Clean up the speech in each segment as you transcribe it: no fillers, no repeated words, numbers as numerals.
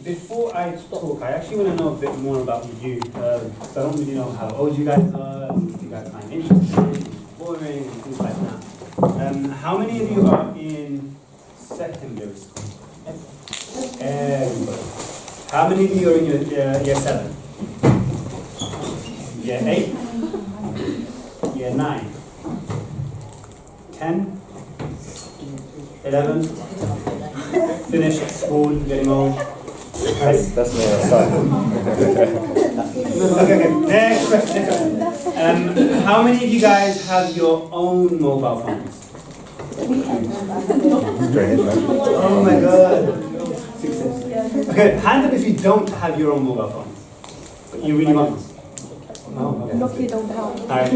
Before I talk, I actually want to know a bit more about you. Because I don't really know how old you guys are, if you guys find interesting, boring, and things like that. How many of you are in secondary school? Everybody. How many of you are in your year 7? Year 8? Year 9? 10? 11? Finished school, getting old? Right? That's me. Okay. Next question. How many of you guys have your own mobile phones? Oh my god. Okay, hand up if you don't have your own mobile phones. But you really want this. Oh, okay. Lucky you don't have. Alright.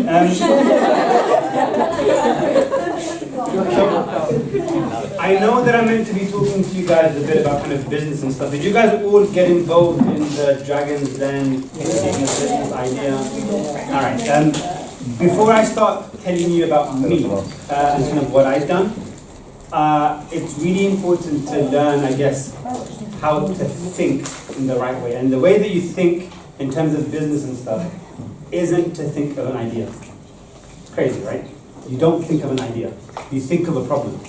I know that I'm meant to be talking to you guys a bit about kind of business and stuff. Did you guys all get involved in the Dragon's Den business idea? Alright. Before I start telling you about me and kind of what I've done, it's really important to learn, I guess, how to think in the right way. And the way that you think in terms of business and stuff isn't to think of an idea. It's crazy, right? You don't think of an idea. You think of a problem.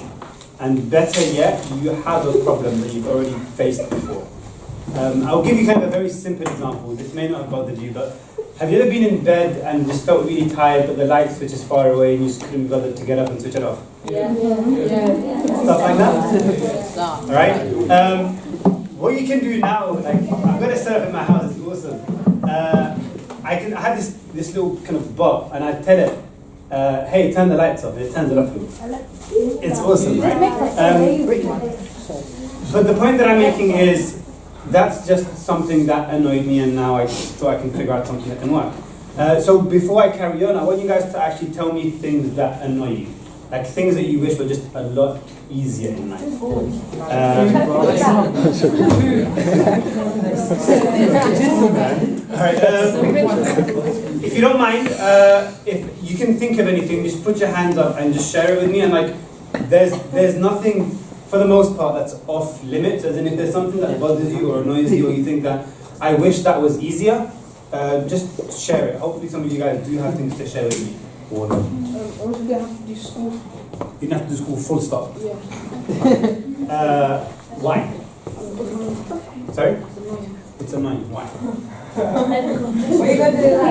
And better yet, you have a problem that you've already faced before. I'll give you kind of a very simple example. This may not have bothered you, but have you ever been in bed and just felt really tired, but the light switch is far away and you just couldn't bother to get up and switch it off? Yeah. Stuff like that? All right? What you can do now, like, I'm going to set up in my house, it's awesome. I have this little kind of bot, and I tell it, hey, turn the lights off, and it turns it off for me. It's awesome, right? But the point that I'm making is, that's just something that annoyed me, and now I thought I can figure out something that can work. So before I carry on, I want you guys to actually tell me things that annoy you. Like things that you wish were just a lot easier in life. Alright, if you don't mind, if you can think of anything, just put your hands up and just share it with me. And like, there's nothing, for the most part, that's off limits. As in, if there's something that bothers you or annoys you, or you think that I wish that was easier, just share it. Hopefully, some of you guys do have things to share with me. Or do they have to do school? You didn't have to do school full stop. Yeah. Why? Sorry? It's annoying. Why?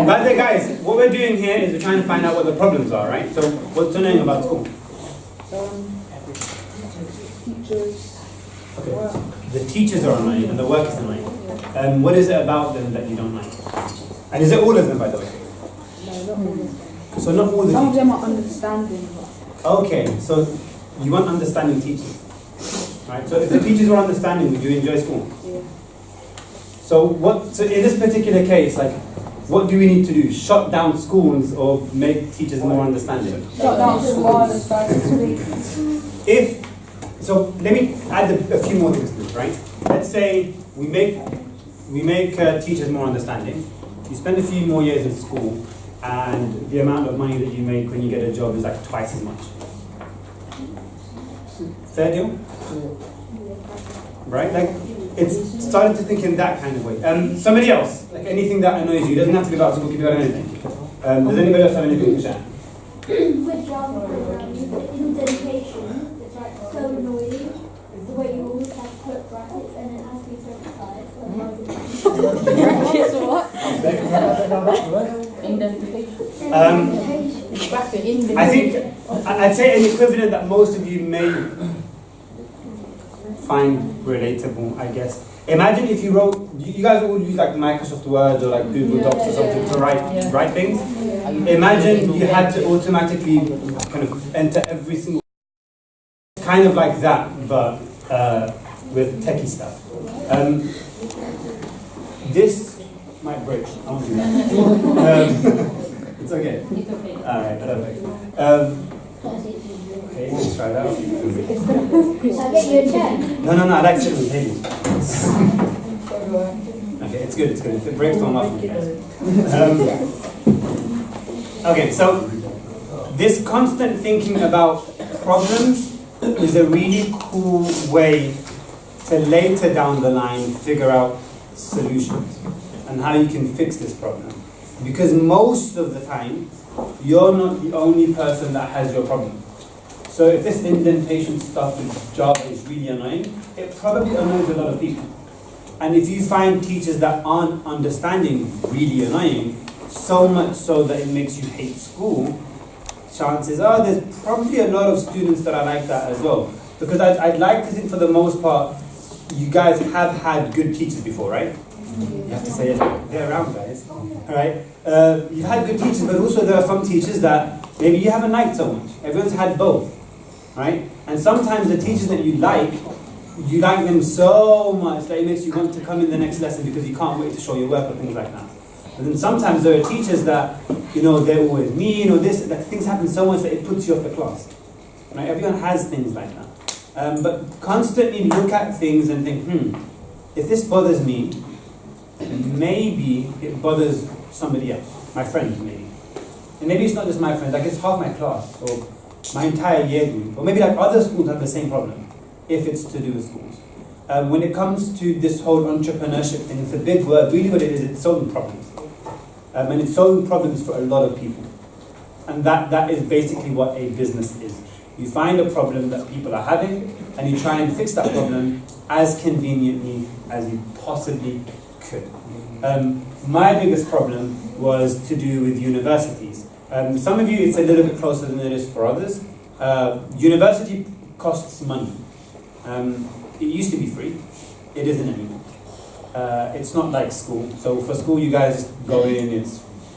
By the way, guys, what we're doing here is we're trying to find out what the problems are, right? So, what's annoying about school? Teachers. Okay. The teachers are annoying and the work is annoying. What is it about them that you don't like? And is it all of them, by the way? No, not all of them. So not all the Some of teachers. them are understanding. Okay, so you want understanding teachers, right? So if the teachers were understanding, would you enjoy school? Yeah. So in this particular case, like, what do we need to do? Shut down schools or make teachers more understanding? Shut down school, understanding. So let me add a few more things to this, right? Let's say we make teachers more understanding. You spend a few more years in school, and the amount of money that you make when you get a job is like twice as much. Fair deal? Right? Like, it's starting to think in that kind of way. Somebody else, like anything that annoys you, doesn't have to be about school, it can be about anything. Does anybody else have anything to share? With Java indentation, it's like so annoying. The way you always have to put brackets and it has to be specified. Brackets what? Indentation. I think I'd say an equivalent that most of you may find relatable, I guess. Imagine if you wrote, you guys all use like Microsoft Word or like Google Docs or something to write things. Imagine you had to automatically kind of enter every single, kind of like that, but with techie stuff. This might break. I won't do that. It's okay. It's okay. Alright, perfect. Okay, let's try it out. Shall I get you a chair? No, I like sitting on tables. Okay, it's good. If it breaks, don't laugh at me, guys. Okay, so this constant thinking about problems is a really cool way to later down the line figure out solutions and how you can fix this problem. Because most of the time, you're not the only person that has your problem. So if this indentation stuff with Java is really annoying, it probably annoys a lot of people. And if you find teachers that aren't understanding really annoying, so much so that it makes you hate school, chances are there's probably a lot of students that are like that as well. Because I'd like to think for the most part, you guys have had good teachers before, right? You have to say yes, they're around, guys. Alright? You've had good teachers, but also there are some teachers that maybe you haven't liked so much. Everyone's had both. Right? And sometimes the teachers that you like them so much that it makes you want to come in the next lesson because you can't wait to show your work or things like that. But then sometimes there are teachers that, they're always mean or this, that things happen so much that it puts you off the class. Right? Everyone has things like that. But constantly look at things and think, if this bothers me, maybe it bothers somebody else, my friends maybe. And maybe it's not just my friends, like it's half my class or my entire year group, or maybe like other schools have the same problem, if it's to do with schools. When it comes to this whole entrepreneurship thing, it's a big word. Really what it is, it's solving problems. And it's solving problems for a lot of people. And that is basically what a business is. You find a problem that people are having, and you try and fix that problem as conveniently as you possibly could. My biggest problem was to do with universities. Some of you, it's a little bit closer than it is for others. University costs money. It used to be free. It isn't anymore. It's not like school. So for school, you guys go in,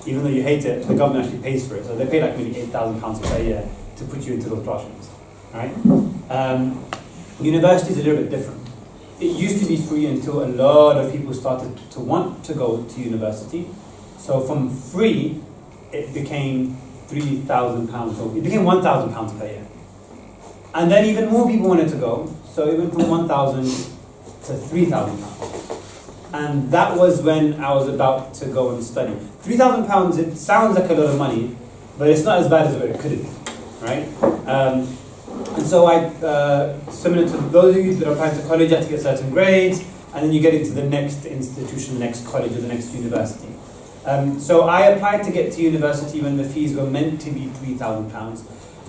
even though you hate it, the government actually pays for it. So they pay like maybe £8,000 per year to put you into those classrooms. Right? University is a little bit different. It used to be free until a lot of people started to want to go to university. So from free, it became £3,000, so it became £1,000 per year. And then even more people wanted to go, so it went from £1,000 to £3,000. And that was when I was about to go and study. £3,000, it sounds like a lot of money, but it's not as bad as it could have been, right? And so similar to those of you that are applying to college, you have to get certain grades, and then you get into the next institution, next college, or the next university. So I applied to get to university when the fees were meant to be £3,000,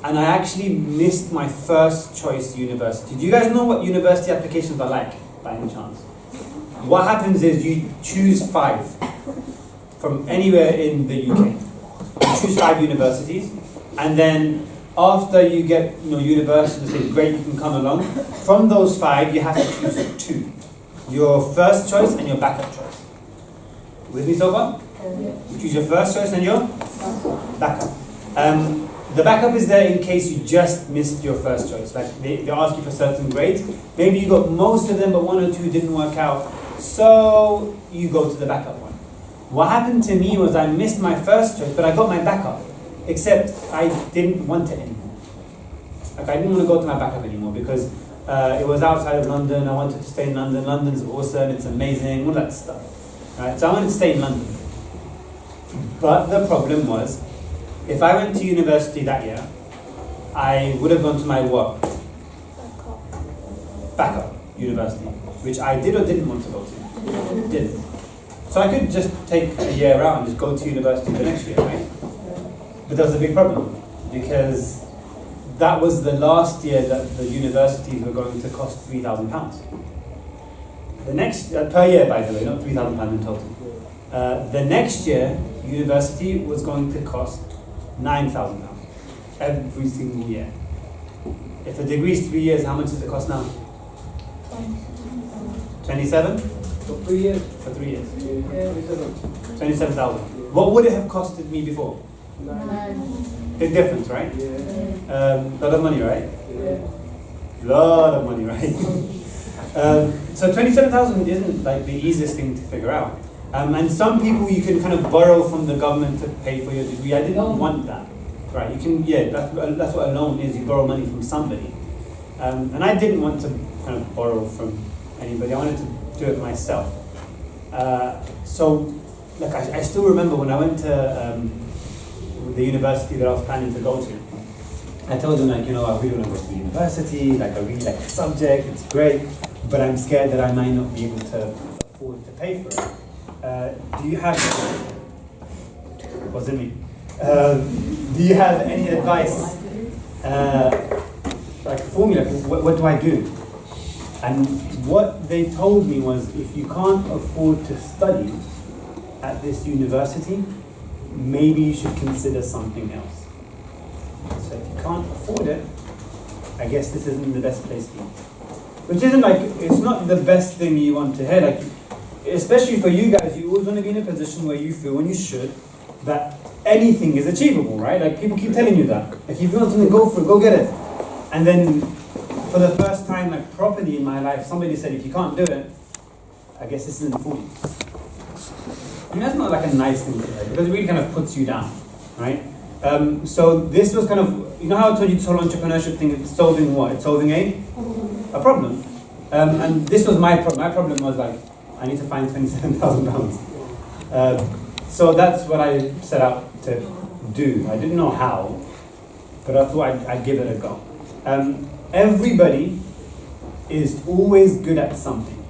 and I actually missed my first choice university. Do you guys know what university applications are like, by any chance? What happens is you choose 5 from anywhere in the UK. You choose 5 universities, and then after you get university, they say, great, you can come along. From those 5, you have to choose 2. Your first choice and your backup choice. With me so far? You choose your first choice and your backup. The backup is there in case you just missed your first choice. Like they ask you for certain grades. Maybe you got most of them, but 1 or 2 didn't work out. So you go to the backup one. What happened to me was I missed my first choice, but I got my backup. Except I didn't want it anymore. Like I didn't want to go to my backup anymore because it was outside of London. I wanted to stay in London. London's awesome. It's amazing. All that stuff. Right? So I wanted to stay in London. But the problem was, if I went to university that year, I would have gone to my what? Backup university, which I did or didn't want to go to. Didn't. So I could just take a year out and just go to university the next year, right? But there was a big problem because that was the last year that the universities were going to cost £3,000. The next per year, by the way, not £3,000 in total. The next year, university was going to cost £9,000 every single year. If a degree is 3 years, how much does it cost now? 27? For 3 years. For 3 years. Yeah, 27,000. What would it have costed me before? 9. Big difference, right? Yeah. Lot of money, right? Yeah. Lot of money, right? So 27,000 isn't like the easiest thing to figure out. And some people you can kind of borrow from the government to pay for your degree. I didn't want that. Right? You can, that's what a loan is. You borrow money from somebody. And I didn't want to kind of borrow from anybody. I wanted to do it myself. So, like I still remember when I went to the university that I was planning to go to. I told them, like, you know, I really want to go to university, like I really like the subject, it's great, but I'm scared that I might not be able to afford to pay for it. Do you have, wasn't me, do you have any advice, like for me, like what do I do? And what they told me was, if you can't afford to study at this university, maybe you should consider something else. So if you can't afford it, I guess this isn't the best place for you. Which isn't like, it's not the best thing you want to hear. Like, especially for you guys, you always want to be in a position where you feel, and you should, that anything is achievable, right? Like, people keep telling you that. Like, if you want something, go for it, go get it. And then, for the first time, like, properly in my life, somebody said, if you can't do it, I guess this isn't for you. I mean, that's not like a nice thing to say, because it really kind of puts you down, right? So this was kind of, you know how I told you this whole entrepreneurship thing, it's solving what? It's solving a problem. And this was my problem. My problem was like, I need to find £27,000. So that's what I set out to do. I didn't know how, but I thought I'd give it a go. Everybody is always good at something.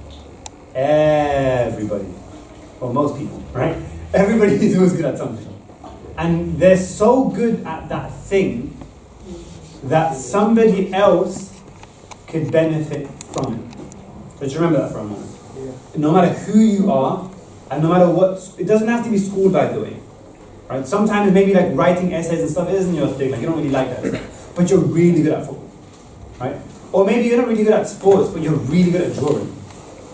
Everybody. Or most people, right? Everybody is always good at something. And they're so good at that thing that somebody else could benefit from it. But remember that for a moment. No matter who you are, and no matter what, it doesn't have to be school, by the way. Right? Sometimes maybe like writing essays and stuff isn't your thing, like you don't really like that. But you're really good at football. Right? Or maybe you're not really good at sports, but you're really good at drawing.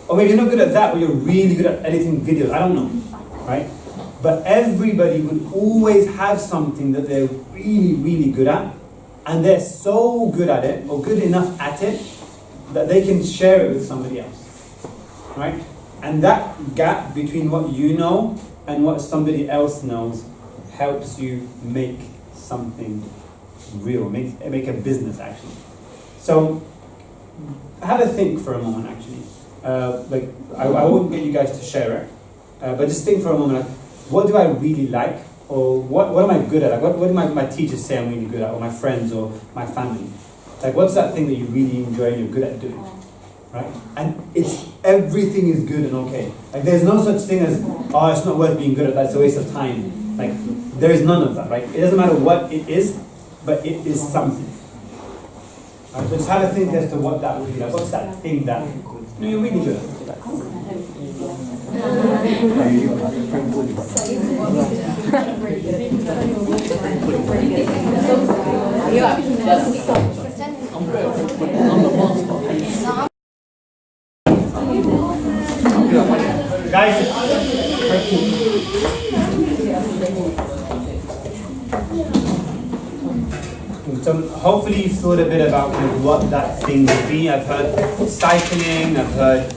Or maybe you're not good at that, but you're really good at editing videos. I don't know. Right? But everybody would always have something that they're really, really good at, and they're so good at it, or good enough at it, that they can share it with somebody else, right? And that gap between what you know and what somebody else knows helps you make something real, make a business, actually. So, have a think for a moment, actually. I won't get you guys to share it, but just think for a moment, like, what do I really like, or what am I good at? Like, what do my teachers say I'm really good at, or my friends, or my family? Like, what's that thing that you really enjoy and you're good at doing, right? And everything is good and okay. Like, there's no such thing as, oh, it's not worth being good at, that's a waste of time. Like, there is none of that, right? It doesn't matter what it is, but it is something. Right? So just have a think as to what that would be. Like, what's that thing that you're really good at? Guys, so hopefully you've thought a bit about kind of what that thing would be. I've heard cycling, I've heard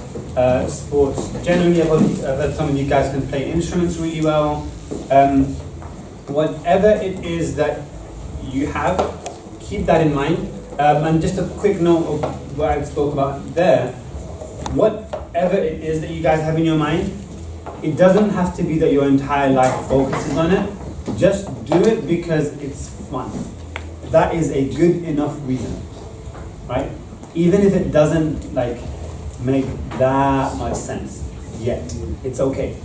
sports generally, I've heard some of you guys can play instruments really well. Whatever it is that you have, keep that in mind. And just a quick note of what I spoke about there. Whatever it is that you guys have in your mind, it doesn't have to be that your entire life focuses on it. Just do it because it's fun. That is a good enough reason, right? Even if it doesn't like make that much sense yet, it's okay.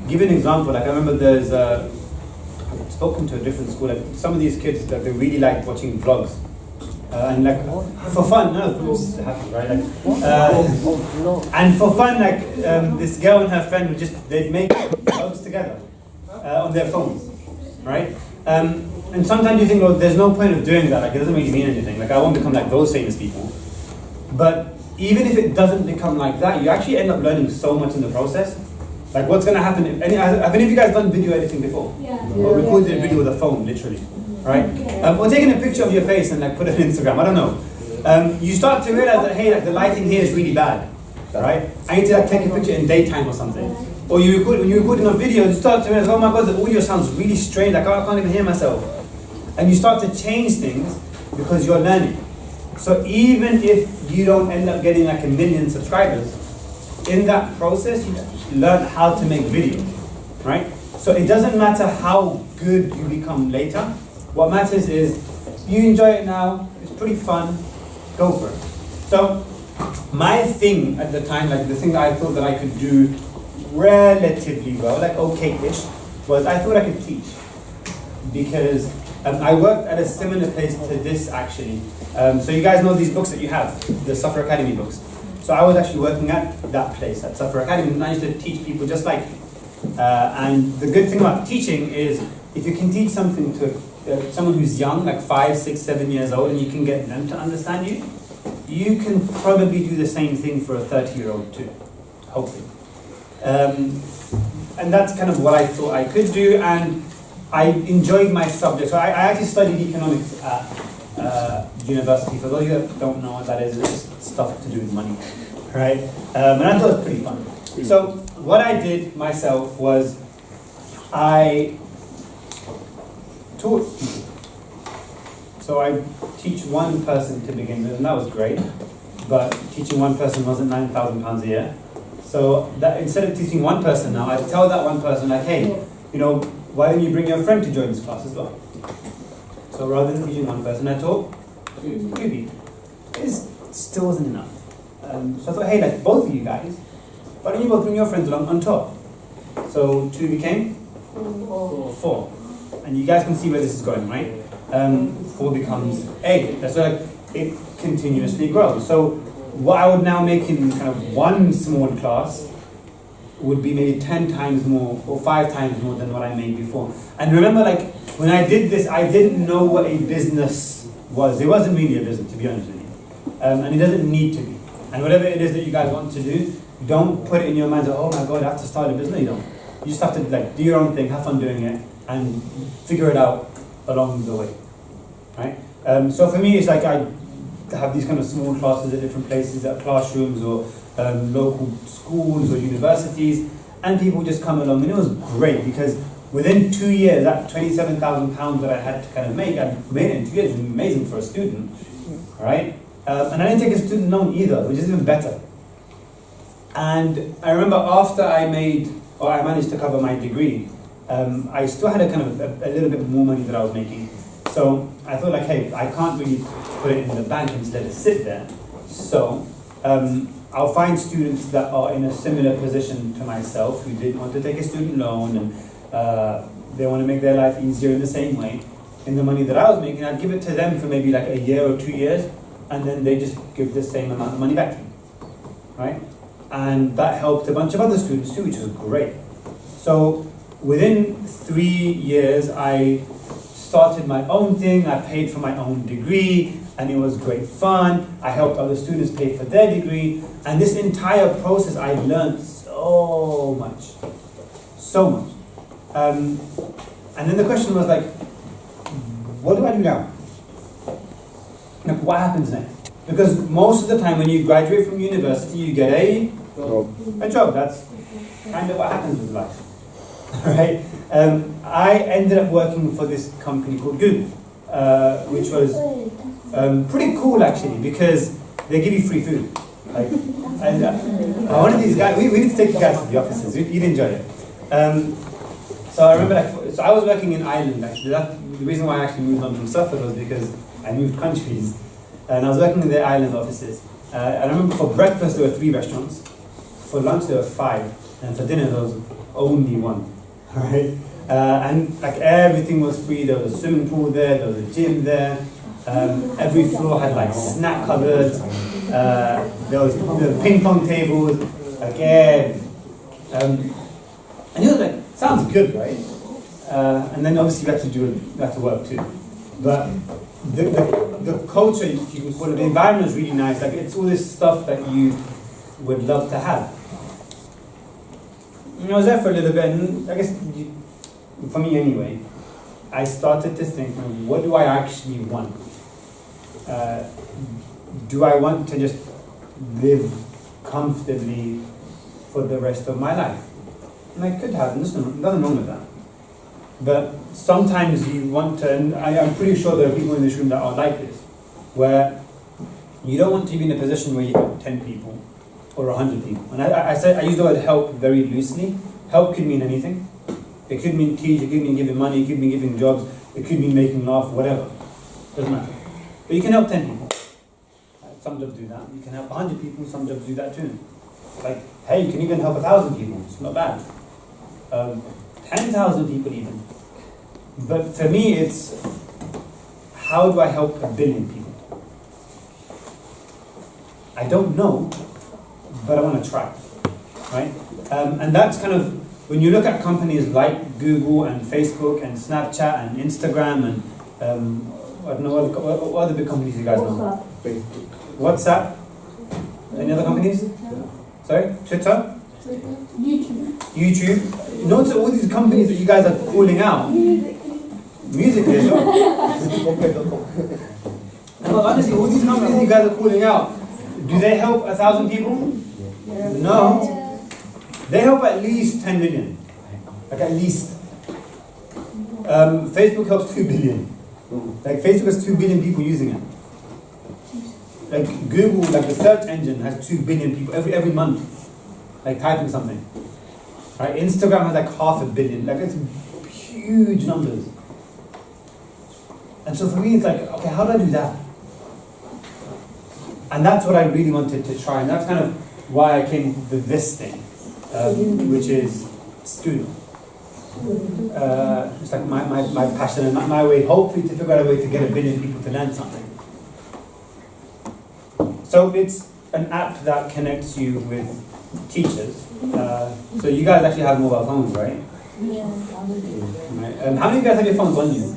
Give an example. Like I remember I've spoken to a different school. Like some of these kids, like, they really like watching vlogs. And like for fun, no, it's happy, right? Like, and for fun, like this girl and her friend they'd make vlogs together on their phones, right? And sometimes you think, well, there's no point of doing that. Like it doesn't really mean anything. Like I won't become like those famous people. But even if it doesn't become like that, you actually end up learning so much in the process. Like what's going to happen? Have any of you guys done video editing before? Yeah. Or recorded a video with a phone, literally, right? Or taking a picture of your face and like put it on Instagram. I don't know. You start to realize that hey, like the lighting here is really bad, right? I need to like take a picture in daytime or something. Or when you're recording a video, you start to realize, oh my god, the audio sounds really strange. Like I can't even hear myself. And you start to change things because you're learning. So even if you don't end up getting like 1 million subscribers, in that process you learn how to make videos, right? So it doesn't matter how good you become later. What matters is You enjoy it now, it's pretty fun, go for it. So, my thing at the time, like the thing that I thought that I could do relatively well, like okay-ish, was I thought I could teach. Because I worked at a similar place to this actually. So you guys know these books that you have, the FEC Academy books. So I was actually working at that place, at FEC Academy, and I used to teach people just like me. And the good thing about teaching is if you can teach something to someone who's young, like 5, 6, 7 years old, and you can get them to understand you, you can probably do the same thing for a 30-year-old too, hopefully. And that's kind of what I thought I could do, and I enjoyed my subject. So I actually studied economics at university. For those of you that don't know what that is, it's just stuff to do with money, right? And I thought it was pretty fun. So what I did myself was I taught people. So I teach one person to begin with, and that was great. But teaching one person wasn't £9,000 a year. So that instead of teaching one person now, I tell that one person like, hey, you know, why don't you bring your friend to join this class as well? So rather than teaching one person, I taught 2 people. It still wasn't enough. So I thought, hey, like both of you guys, why don't you both bring your friends along on top? So 2 became 4. And you guys can see where this is going, right? 4 becomes 8. That's like it continuously grows. So what I would now make in kind of one small class would be maybe 10 times more or 5 times more than what I made before. And remember, like when I did this, I didn't know what a business was. It wasn't really a business, to be honest with you. And it doesn't need to be. And whatever it is that you guys want to do, don't put it in your mind that, oh my God, I have to start a business. You don't. You just have to like do your own thing, have fun doing it, and figure it out along the way, right? So for me, it's like I have these kind of small classes at different places, at classrooms or local schools or universities, and people just come along, and it was great because within 2 years, that £27,000 that I had to kind of make, I made it in 2 years. It was amazing for a student, all right? And I didn't take a student loan either, which is even better. And I remember after I managed to cover my degree, I still had a kind of a little bit more money that I was making. So I thought like, hey, I can't really put it in the bank and just let it sit there. So I'll find students that are in a similar position to myself who didn't want to take a student loan and they want to make their life easier in the same way. In the money that I was making, I'd give it to them for maybe like a year or 2 years, and then they just give the same amount of money back to me, right? And that helped a bunch of other students too, which was great. So within 3 years, I started my own thing. I paid for my own degree, and it was great fun. I helped other students pay for their degree, and this entire process, I learned so much, so much. And then the question was like, what do I do now? Like, what happens next? Because most of the time when you graduate from university, you get a job. That's kind of what happens with life. Right? I ended up working for this company called Google, which was pretty cool actually, because they give you free food. Like, and one of these guys, we need to take you guys to the offices. You'd enjoy it. So I remember, like, so I was working in Ireland actually. The reason why I actually moved on from Suffolk was because I moved countries, and I was working in their island offices. I remember for breakfast there were 3 restaurants, for lunch there were 5, and for dinner there was only 1. Right? And like everything was free. There was a swimming pool there was a gym there. Every floor had like snack cupboards. There was ping pong tables. Like and it was like, sounds good, right? And then obviously you have to work too. But the culture, you can call it, the environment is really nice. Like it's all this stuff that you would love to have. I was there for a little bit, and I guess, for me anyway, I started to think, what do I actually want? Do I want to just live comfortably for the rest of my life? And I could have, and there's nothing wrong with that. But sometimes you want to, and I'm pretty sure there are people in this room that are like this, where you don't want to be in a position where you have 10 people or 100 people. And I use the word help very loosely. Help could mean anything. It could mean teach, it could mean giving money, it could mean giving jobs, it could mean making laugh, whatever. Doesn't matter. But you can help 10 people. Some jobs do that. You can help 100 people, some jobs do that too. Like, hey, you can even help 1,000 people. It's not bad. 10,000 people even. But for me, it's how do I help 1 billion people? I don't know, but I want to try, right? And that's kind of, when you look at companies like Google and Facebook and Snapchat and Instagram and I don't know what other big companies you guys know. WhatsApp. Any other companies? Sorry? Twitter? YouTube. Notice all these companies that you guys are calling out. Music is no, honestly, all these companies you guys are calling out, do they help 1,000 people? No. They help at least 10 million. Like at least. Facebook helps 2 billion. Like Facebook has 2 billion people using it. Like Google, like the search engine has 2 billion people every month, like typing something. Right? Instagram has like 500 million. Like it's huge numbers. And so for me, it's like, okay, how do I do that? And that's what I really wanted to try, and that's kind of why I came with this thing, which is student. It's like my passion and my way, hopefully, to figure out a way to get 1 billion people to learn something. So it's an app that connects you with teachers. So you guys actually have mobile phones, right? Yeah. Right. How many of you guys have your phones on you?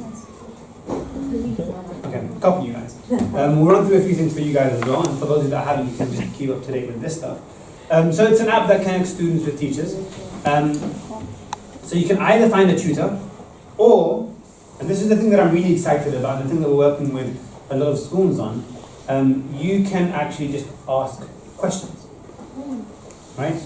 Okay, a couple of you guys. We'll run through a few things for you guys as well, and for those of you that haven't, you can just keep up to date with this stuff. So it's an app that connects students with teachers. So you can either find a tutor, or, and this is the thing that I'm really excited about, the thing that we're working with a lot of schools on, you can actually just ask questions, right?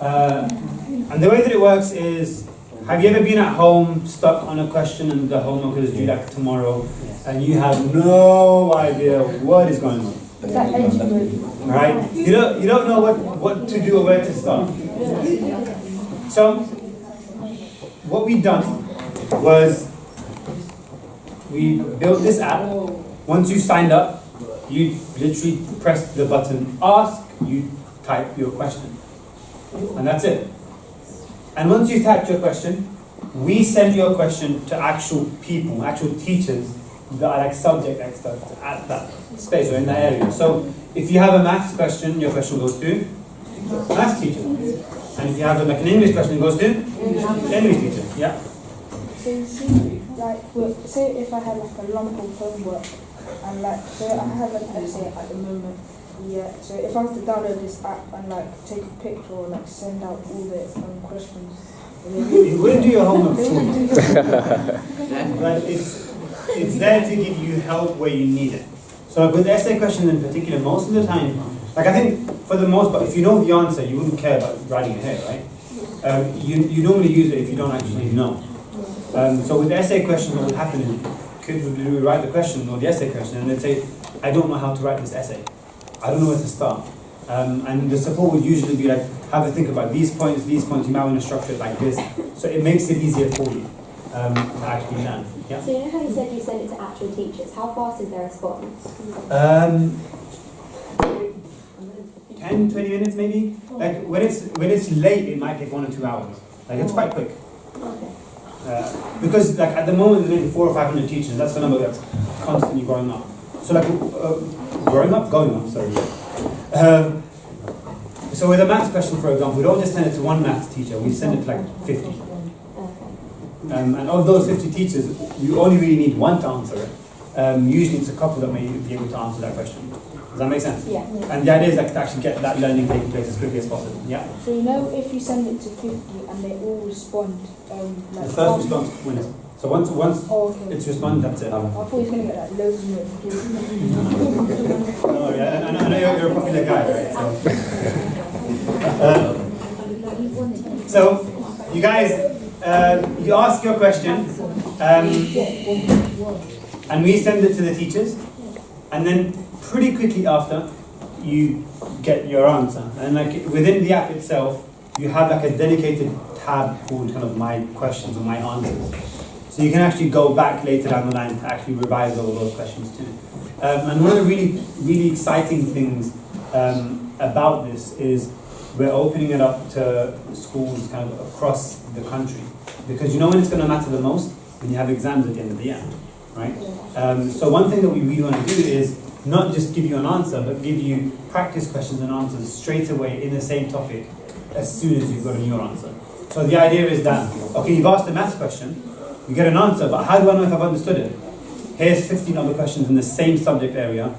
And the way that it works is, have you ever been at home stuck on a question and the homework is due like tomorrow, and you have no idea what is going on? Is that edgy movie? Right? You don't know what to do or where to start. So what we done was we built this app. Once you signed up, you literally press the button ask, you type your question. And that's it. And once you've typed your question, we send your question to actual people, actual teachers that are like subject experts at that space or in that area. So if you have a maths question, your question goes to maths teacher. And if you have like an English question, it goes to English teacher. Yeah? So you see, like, say if I had like a lump of homework, and like, so I have an essay at the moment, yeah, so if I was to download this app and like take a picture or like send out all the questions. You wouldn't do your homework for you. But it's there to give you help where you need it. So with essay questions in particular, most of the time, like I think for the most part, if you know the answer, you wouldn't care about writing it here, right? You normally use it if you don't actually know. So with the essay question, what would happen is kids would write the question or the essay question and they'd say, I don't know how to write this essay. I don't know where to start. And the support would usually be like, have to think about these points, you might want to structure it like this. So it makes it easier for you to actually learn. Yeah? So you know how you said you send it to actual teachers? How fast is their response? 10, 20 minutes maybe. Like when it's late, it might take 1 or 2 hours. Like it's quite quick. Okay. Because like at the moment there's maybe 400 or 500 teachers. That's the number that's constantly growing up. So like going up. Sorry. So with a maths question, for example, we don't just send it to one maths teacher. We send it to like 50. Okay. And of those 50 teachers, you only really need one to answer it. Usually it's a couple that may be able to answer that question. Does that make sense? Yeah. And the idea is like to actually get that learning taking place as quickly as possible. Yeah. So you know if you send it to 50 and they all respond, like The first response wins. So once oh, okay. it's responded, that's it. I thought he was going to get like loads of notifications. Oh yeah, I know you're a popular guy, right? So you guys, you ask your question, and we send it to the teachers, and then pretty quickly after, you get your answer. And like within the app itself, you have like a dedicated tab called kind of my questions or my answers. So you can actually go back later down the line to actually revise all those questions too. And one of the really exciting things about this is we're opening it up to schools kind of across the country. Because you know when it's going to matter the most? When you have exams at the end of the year, right? So one thing that we really want to do is not just give you an answer, but give you practice questions and answers straight away in the same topic as soon as you've gotten your answer. So the idea is that, okay, you've asked a maths question, you get an answer, but how do I know if I've understood it? Here's 15 other questions in the same subject area,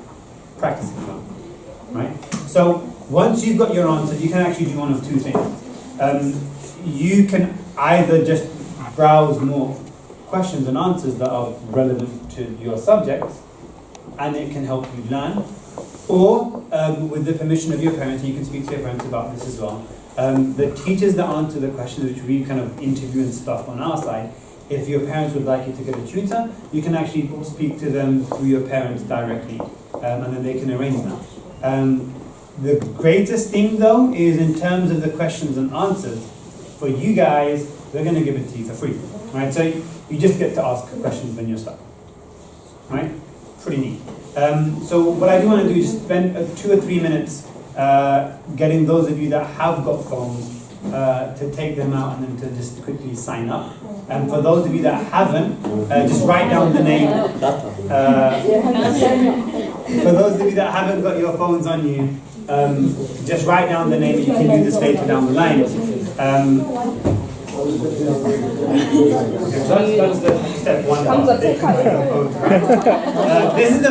practice if you want, right? So once you've got your answer, you can actually do one of two things. You can either just browse more questions and answers that are relevant to your subjects, and it can help you learn, or with the permission of your parents, you can speak to your parents about this as well. The teachers that answer the questions, which we kind of interview and stuff on our side, if your parents would like you to get a tutor, you can actually speak to them through your parents directly, and then they can arrange that. The greatest thing though is in terms of the questions and answers, for you guys, we're going to give it to you for free, right? So you just get to ask questions when you're stuck, right? Pretty neat. So what I do want to do is spend 2 or 3 minutes getting those of you that have got phones to take them out and then to just quickly sign up. And for those of you that haven't, just write down the name. For those of you that haven't got your phones on you, just write down the name. You can do this later down the line. That's the step one. This is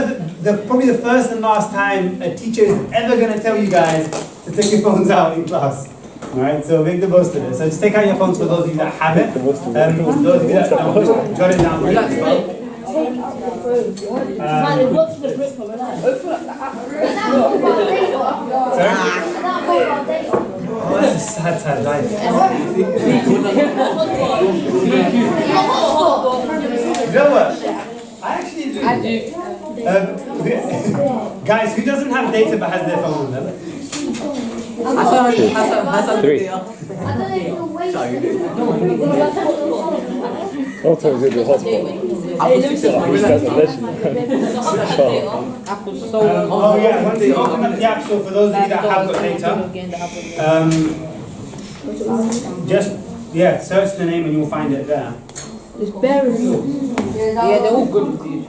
probably the first and last time a teacher is ever going to tell you guys to take your phones out in class. Alright, so make the most of it. So just take out your phones for those of you that haven't. Those of you that don't, just jot it down. Oh, that's a sad life. You know what? I actually do. Guys, who doesn't have data but has their phone on them? Three. Oh, to is it the hotspot? Oh yeah, once you open up the app store, for those of you that have got data, just search the name and you'll find it there. It's very Yeah, they're all good with you.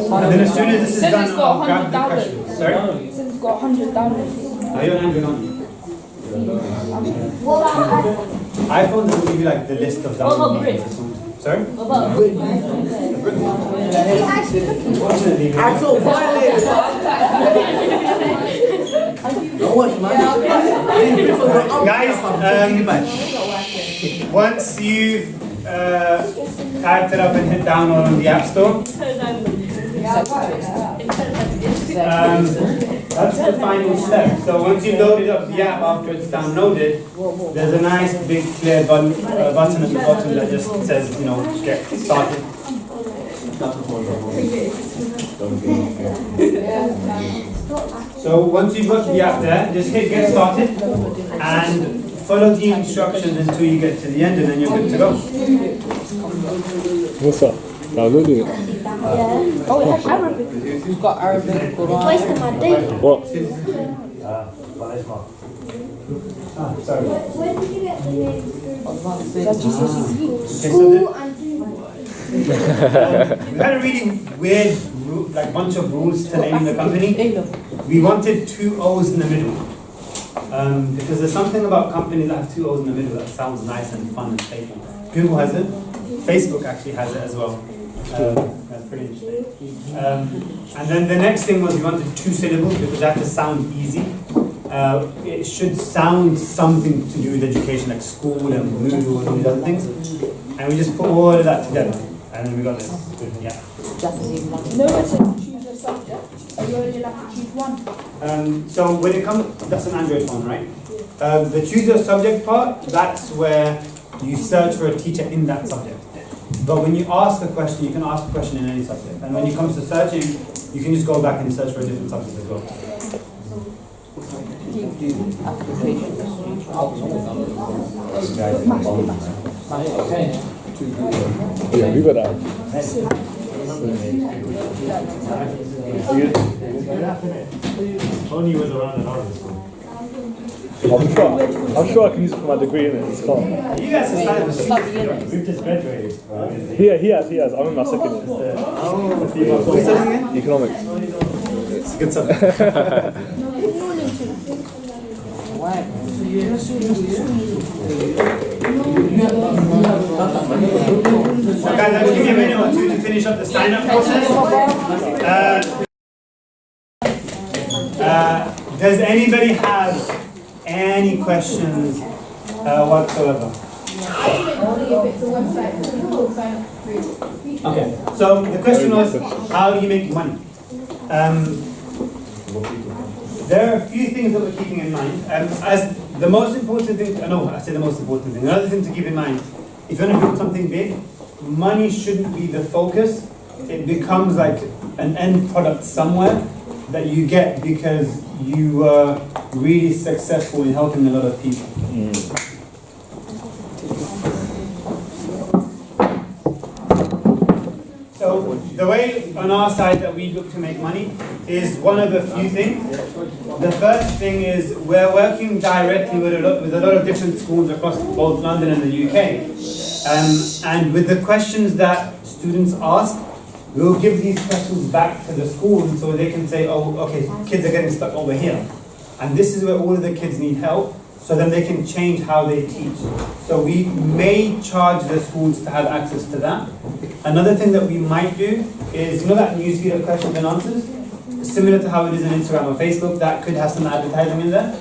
And then as soon as this is done, I'll grab the question. Sorry? Since it's got 100 downloads. Are you on Android on you? What about iPhone? iPhones will give you like the list of downloads. Sorry? Unfortunately, Actual violator. No one, guys, once you've typed it up and hit download on the App Store, that's the final step. So once you've loaded up the app after it's downloaded, there's a nice big clear button at the bottom that just says, get started. So once you've got the app there, just hit get started and follow the instructions until you get to the end, and then you're good to go. What's up? Download it. Yeah. Oh, it has Arabic. You've got Arabic, Quran. Wasting my day. What? Sorry. Where did you get the name? School and we had a really weird bunch of rules to naming the company. We wanted 2 O's in the middle. Because there's something about companies that have 2 O's in the middle that sounds nice and fun and playful. Google has it. Facebook actually has it as well. That's pretty interesting. And then the next thing was we wanted 2 syllables because that had to sound easy. It should sound something to do with education, like school and Moodle and all these other things. And we just put all of that together. And then we got this. Yeah. No one said choose a subject. Are you only allowed to choose one? So when it comes, that's an Android phone, right? The choose your subject part, that's where you search for a teacher in that subject. But when you ask a question, you can ask a question in any subject. And when it comes to searching, you can just go back and search for a different subject as well. Do applications. Yeah, we got that. Only was around an hour. I'm sure I can use it for my degree in it. It's fun. You guys decided to Study in it. we've just graduated. He has. I'm in my second year. What's that again? Economics. It's a good subject. So guys, I'll give you a minute or two to finish up the sign-up process. Does anybody have any questions whatsoever? Only if it's a website, people sign up free. Okay, so the question was, how do you make money? There are a few things that we're keeping in mind. As the most important thing, I say the most important thing. Another thing to keep in mind, if you want to build something big, money shouldn't be the focus. It becomes like an end product somewhere that you get because you were really successful in helping a lot of people. So the way on our side that we look to make money is one of a few things. The first thing is we're working directly with a lot of different schools across both London and the UK. And with the questions that students ask, we'll give these questions back to the school so they can say, oh, okay, kids are getting stuck over here. And this is where all of the kids need help, so then they can change how they teach. So we may charge the schools to have access to that. Another thing that we might do is, you know that newsfeed of questions and answers? Similar to how it is on Instagram or Facebook, that could have some advertising in there.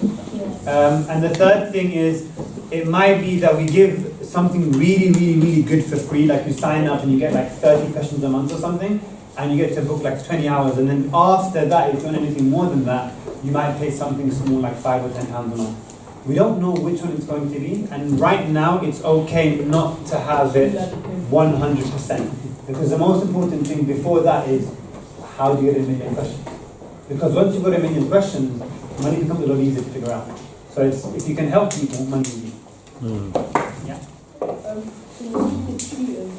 And the third thing is, it might be that we give something really, really, really good for free, like you sign up and you get like 30 questions a month or something, and you get to book like 20 hours, and then after that, if you want anything more than that, you might pay something small like £5 or £10 a month. We don't know which one it's going to be, and right now it's okay not to have it 100%, because the most important thing before that is, how do you get a million questions? Because once you've got a million questions, money becomes a lot easier to figure out. So it's, if you can help people, money will be. Yeah. So the tutors,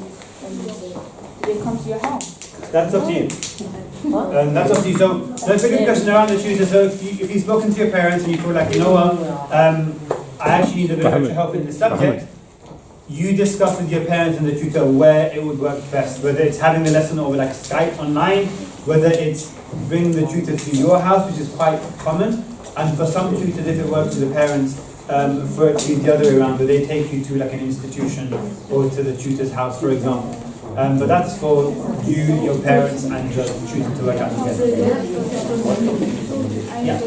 do they come to your house? That's up to you. That's up to you. So that's a good question around the tutor. So if you've spoken to your parents and you feel like, you know what, I actually need a bit of extra help in the subject, you discuss with your parents and the tutor where it would work best, whether it's having the lesson over like Skype online, whether it's bringing the tutor to your house, which is quite common, and for some tutors, if it works with the parents, for it to be the other way around, where they take you to like an institution or to the tutor's house, for example. But that's for you, your parents, and the tutor to work out together. Yeah.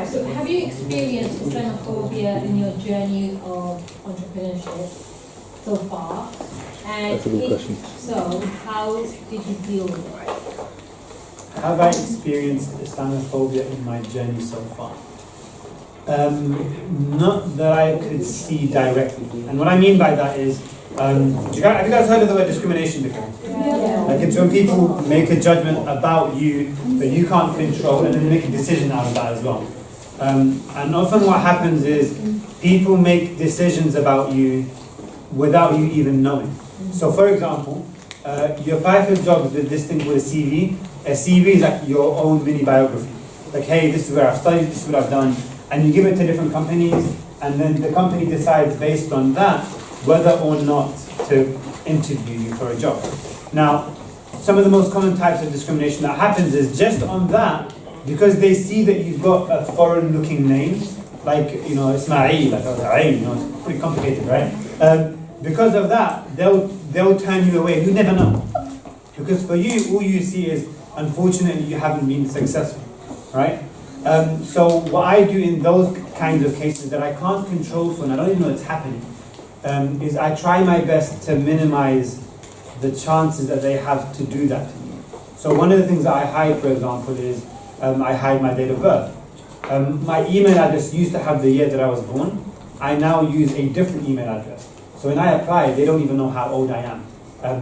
So have you experienced Islamophobia in your journey of entrepreneurship so far? And That's a good question. So how did you deal with it? Have I experienced Islamophobia in my journey so far? Not that I could see directly. And what I mean by that is, have you guys heard of the word discrimination before? Yeah. Like it's when people make a judgment about you that you can't control, and then they make a decision out of that as well. And often what happens is people make decisions about you without you even knowing. So for example, you apply for jobs with this thing called a CV. A CV is like your own mini biography. Like, hey, this is where I've studied, this is what I've done. And you give it to different companies, and then the company decides based on that whether or not to interview you for a job. Now, some of the most common types of discrimination that happens is just on that, because they see that you've got a foreign-looking name, like, you know, Ismail, like, you know, it's pretty complicated, right? Because of that, they'll turn you away. You never know. Because for you, all you see is, unfortunately, you haven't been successful, right? So what I do in those kinds of cases that I can't control for, and I don't even know it's happening, is I try my best to minimize the chances that they have to do that to me. So one of the things that I hide, for example, is I hide my date of birth. My email address used to have the year that I was born. I now use a different email address. So when I apply, they don't even know how old I am.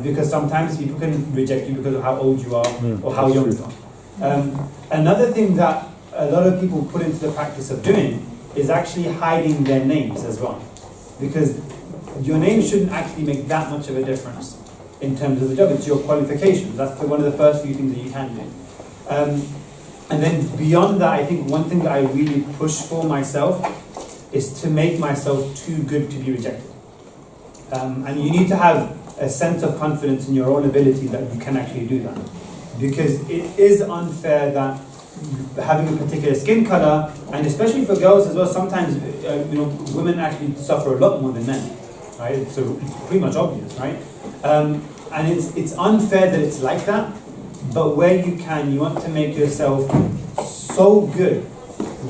Because sometimes people can reject you because of how old you are or how young you are. Another thing that a lot of people put into the practice of doing is actually hiding their names as well. Because your name shouldn't actually make that much of a difference in terms of the job. It's your qualifications. That's one of the first few things that you can do. And then beyond that, I think one thing that I really push for myself is to make myself too good to be rejected. And you need to have a sense of confidence in your own ability that you can actually do that. Because it is unfair that having a particular skin color, and especially for girls as well, sometimes women actually suffer a lot more than men, right? So it's pretty much obvious, right? And it's unfair that it's like that, but where you can, you want to make yourself so good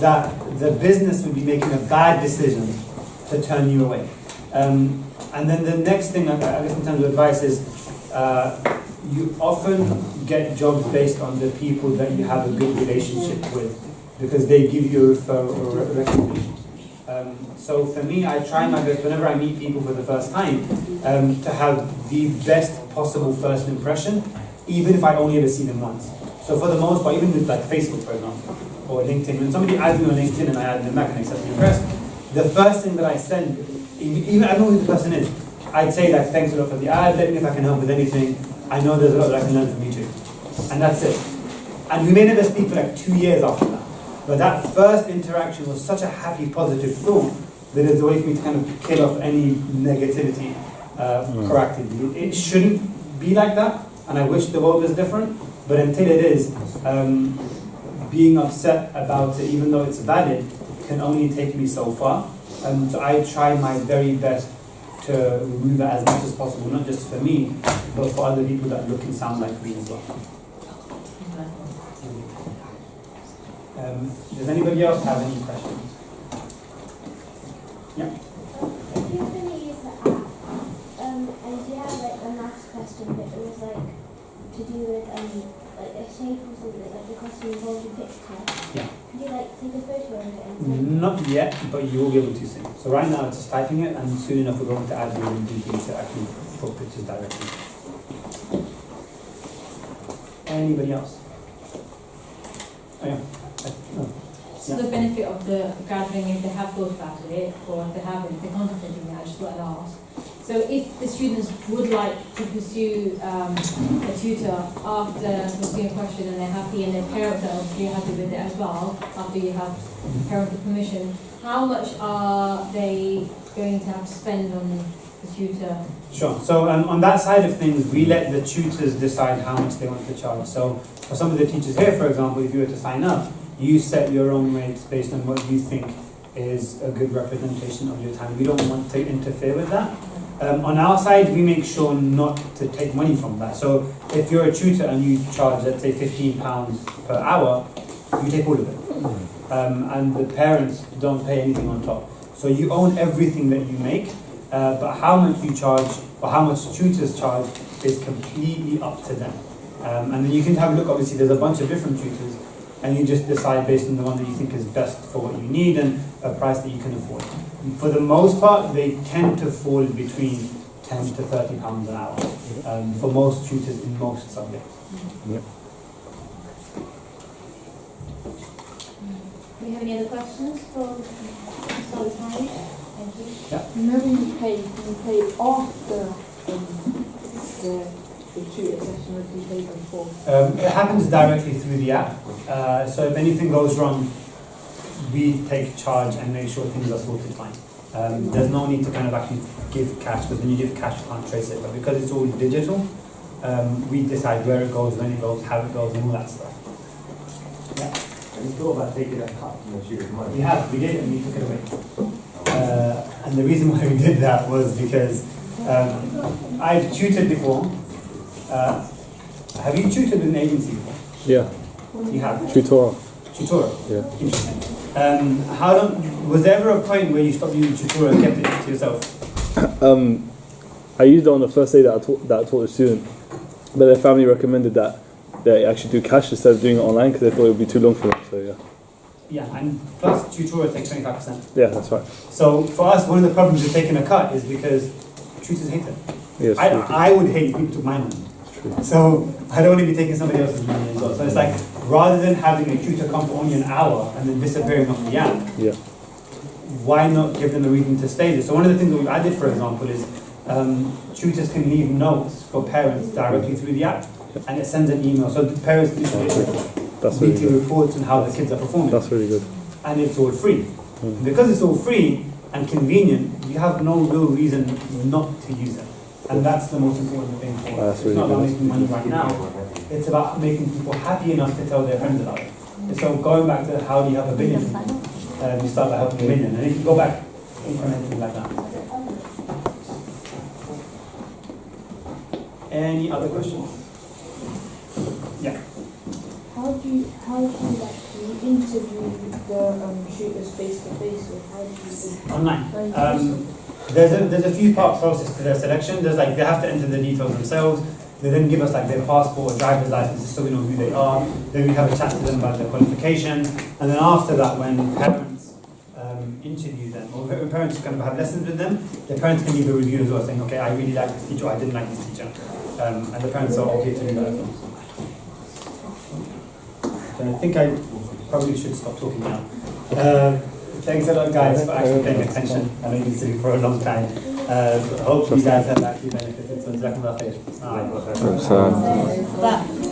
that the business would be making a bad decision to turn you away. And then the next thing, I guess in terms of advice is, you often get jobs based on the people that you have a good relationship with, because they give you a referral or a recommendation. So for me, I try my best whenever I meet people for the first time to have the best possible first impression, even if I only ever see them once. So for the most part, even with like Facebook, for example, or LinkedIn, when somebody adds me on LinkedIn and I add them back and accept the request, the first thing that I send, even I don't know who the person is, I'd say like, thanks a lot for the ad, let me know if I can help with anything. I know there's a lot that I can learn from you too. And that's it. And we may never speak for like 2 years after that. But that first interaction was such a happy, positive thought that it's a way for me to kind of kill off any negativity proactively. It shouldn't be like that, and I wish the world was different. But until it is, being upset about it, even though it's valid, can only take me so far. So I try my very best to remove it as much as possible, not just for me, but for other people that look and sound like me as well. Does anybody else have any questions? Yeah. If you're going to use the app, and you have like a maths question, but it was like to do with like a shape or something, like the question involved a picture. Yeah. Could you like take a photo of it and send Not yet, but you will be able to soon. So right now it's just typing it, and soon enough we're going to add the ability to actually put pictures directly. Anybody else? Oh, yeah. So the benefit of the gathering, if they have thought about it, or if they haven't, if they're contemplating it, I just want to ask. So if the students would like to pursue a tutor after pursuing a question and they're happy, and their parents are obviously happy with it as well, after you have parental permission, how much are they going to have to spend on the tutor? Sure. So on that side of things, we let the tutors decide how much they want to charge. So for some of the teachers here, for example, if you were to sign up, you set your own rates based on what you think is a good representation of your time. We don't want to interfere with that. On our side, we make sure not to take money from that. So if you're a tutor and you charge, let's say, £15 per hour, you take all of it. And the parents don't pay anything on top. So you own everything that you make, but how much you charge or how much tutors charge is completely up to them. And then you can have a look, obviously there's a bunch of different tutors, and you just decide based on the one that you think is best for what you need and a price that you can afford. For the most part, they tend to fall between £10 to £30 an hour for most tutors in most subjects. Yeah. Do you have any other questions for Mr. Jeilani? Thank you. Whenever you pay after the tutor session, or do you pay before? It happens directly through the app. So if anything goes wrong, we take charge and make sure things are sorted fine. There's no need to kind of actually give cash, because when you give cash, you can't trace it. But because it's all digital, we decide where it goes, when it goes, how it goes, and all that stuff. Yeah. And you thought about taking a cut from the tutor's money? We did, and we took it away. And the reason why we did that was because I've tutored before. Have you tutored in an agency before? Yeah. You have? Tutorial. Tutorial? Yeah. Interesting. How long, was there ever a point where you stopped using tutorial and kept it to yourself? I used it on the first day that I taught the student, but their family recommended that they actually do cash instead of doing it online because they thought it would be too long for them. So yeah. Yeah, and plus tutorial takes 25%. Yeah, that's right. So for us, one of the problems with taking a cut is because tutors hate it. Yes. I would hate if people took my money. True. So I don't want to be taking somebody else's money as well. So it's like, rather than having a tutor come for only an hour and then disappearing off the app, Yeah. why not give them a reason to stay there? So one of the things that we've added, for example, is tutors can leave notes for parents directly through the app, and it sends an email. So the parents do That's really weekly good. reports on how the kids are performing, That's really good. and it's all free. Mm. Because it's all free and convenient, you have no real reason not to use it. And that's the most important thing for us. That's It's really not about good. making money right now. It's about making people happy enough to tell their friends about it. And so going back to how do you help a billion people, you start by helping a million. And if you go back incrementally like that. Any other questions? Yeah. How do you like interview the shooters face to face, or how do you Online. There's a few part process to their selection. There's like they have to enter the details themselves. They then give us like their passport or driver's license so we know who they are. Then we have a chat to them about their qualification. And then after that, when parents interview them, or when parents kind of have lessons with them, the parents can leave a review as well, saying, okay, I really like this teacher, or I didn't like this teacher. And the parents are okay to do that as well. So I think I probably should stop talking now. Thanks a lot, guys, for actually paying attention. I know you've been sitting for a long time. Hope you guys have actually benefited. So, jazakumullah khair. All right. So,